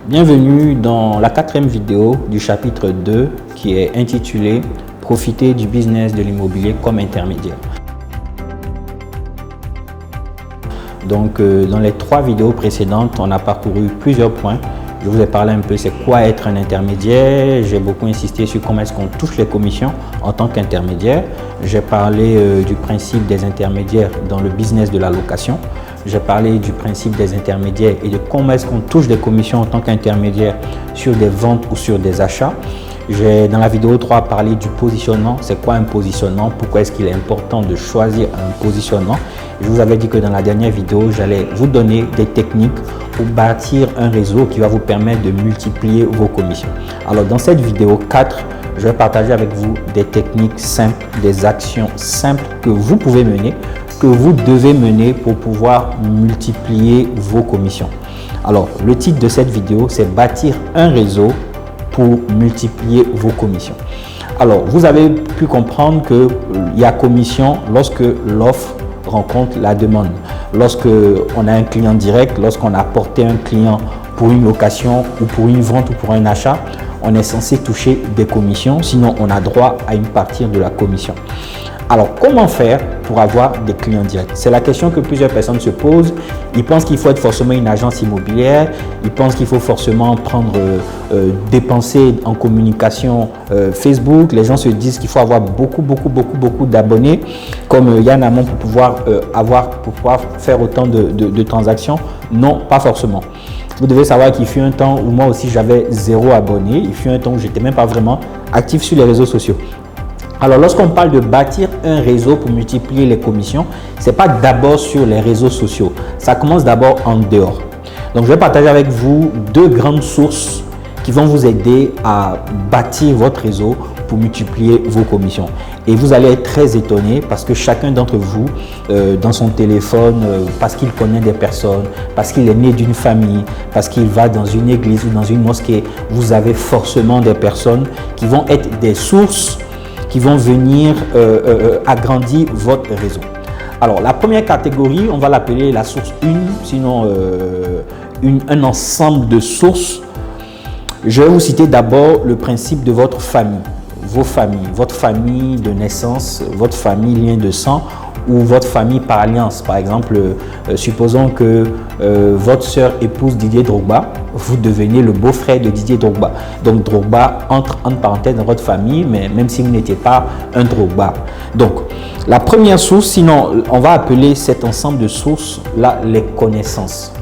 Bienvenue dans la 4e vidéo du chapitre 2 qui est intitulé « Profiter du business de l'immobilier comme intermédiaire ». Donc, dans les 3 vidéos précédentes, on a parcouru plusieurs points. Je vous ai parlé un peu c'est quoi être un intermédiaire. J'ai beaucoup insisté sur comment est-ce qu'on touche les commissions en tant qu'intermédiaire. J'ai parlé du principe des intermédiaires dans le business de la location. J'ai parlé du principe des intermédiaires et de comment est-ce qu'on touche des commissions en tant qu'intermédiaire sur des ventes ou sur des achats. J'ai dans la vidéo 3 parlé du positionnement. C'est quoi un positionnement? Pourquoi est-ce qu'il est important de choisir un positionnement? Je vous avais dit que dans la dernière vidéo, j'allais vous donner des techniques pour bâtir un réseau qui va vous permettre de multiplier vos commissions. Alors dans cette vidéo 4, je vais partager avec vous des techniques simples, des actions simples que vous pouvez mener, que vous devez mener pour pouvoir multiplier vos commissions. Alors le titre de cette vidéo, c'est bâtir un réseau pour multiplier vos commissions. Alors vous avez pu comprendre qu'il y a commission lorsque l'offre rencontre la demande. Lorsque on a un client direct, lorsqu'on a porté un client pour une location ou pour une vente ou pour un achat, on est censé toucher des commissions, sinon on a droit à une partie de la commission. Alors, comment faire pour avoir des clients directs? C'est la question que plusieurs personnes se posent. Ils pensent qu'il faut être forcément une agence immobilière. Ils pensent qu'il faut forcément dépenser en communication Facebook. Les gens se disent qu'il faut avoir beaucoup d'abonnés comme Yann Amon pour pouvoir faire autant de transactions. Non, pas forcément. Vous devez savoir qu'il fut un temps où moi aussi j'avais 0 abonnés. Il fut un temps où j'étais même pas vraiment actif sur les réseaux sociaux. Alors, lorsqu'on parle de bâtir un réseau pour multiplier les commissions, ce n'est pas d'abord sur les réseaux sociaux. Ça commence d'abord en dehors. Donc, je vais partager avec vous 2 grandes sources qui vont vous aider à bâtir votre réseau pour multiplier vos commissions. Et vous allez être très étonné parce que chacun d'entre vous, dans son téléphone, parce qu'il connaît des personnes, parce qu'il est né d'une famille, parce qu'il va dans une église ou dans une mosquée, vous avez forcément des personnes qui vont être des sources qui vont venir agrandir votre réseau. Alors, la première catégorie, on va l'appeler la source 1, sinon un ensemble de sources. Je vais vous citer d'abord le principe de votre famille, vos familles, votre famille de naissance, votre famille lien de sang ou votre famille par alliance. Par exemple, supposons que votre sœur épouse Didier Drogba, vous devenez le beau-frère de Didier Drogba. Donc Drogba entre en parenthèse dans votre famille, mais même si vous n'étiez pas un Drogba. Donc la première source, sinon on va appeler cet ensemble de sources là les connaissances.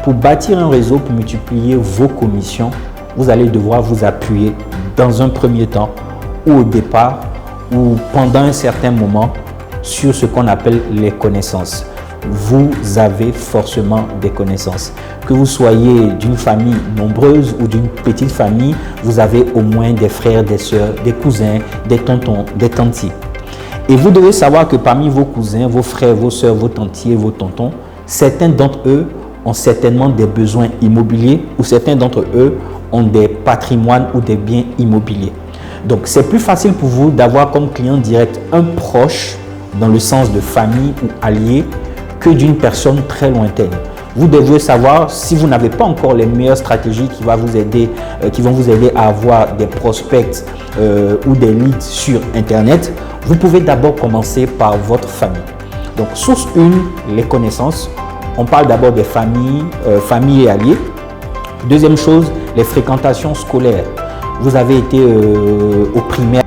Pour bâtir un réseau, pour multiplier vos commissions, vous allez devoir vous appuyer dans un premier temps ou au départ ou pendant un certain moment sur ce qu'on appelle les connaissances. Vous avez forcément des connaissances. Que vous soyez d'une famille nombreuse ou d'une petite famille, vous avez au moins des frères, des sœurs, des cousins, des tontons, des tantis. Et vous devez savoir que parmi vos cousins, vos frères, vos sœurs, vos tantiers, vos tontons, certains d'entre eux ont certainement des besoins immobiliers ou certains d'entre eux ont des patrimoines ou des biens immobiliers. Donc, c'est plus facile pour vous d'avoir comme client direct un proche dans le sens de famille ou allié que d'une personne très lointaine. Vous devez savoir, si vous n'avez pas encore les meilleures stratégies qui vont vous aider à avoir des prospects ou des leads sur Internet, vous pouvez d'abord commencer par votre famille. Donc, source 1, les connaissances. On parle d'abord des familles, familles et alliés. Deuxième chose, les fréquentations scolaires. Vous avez été au primaire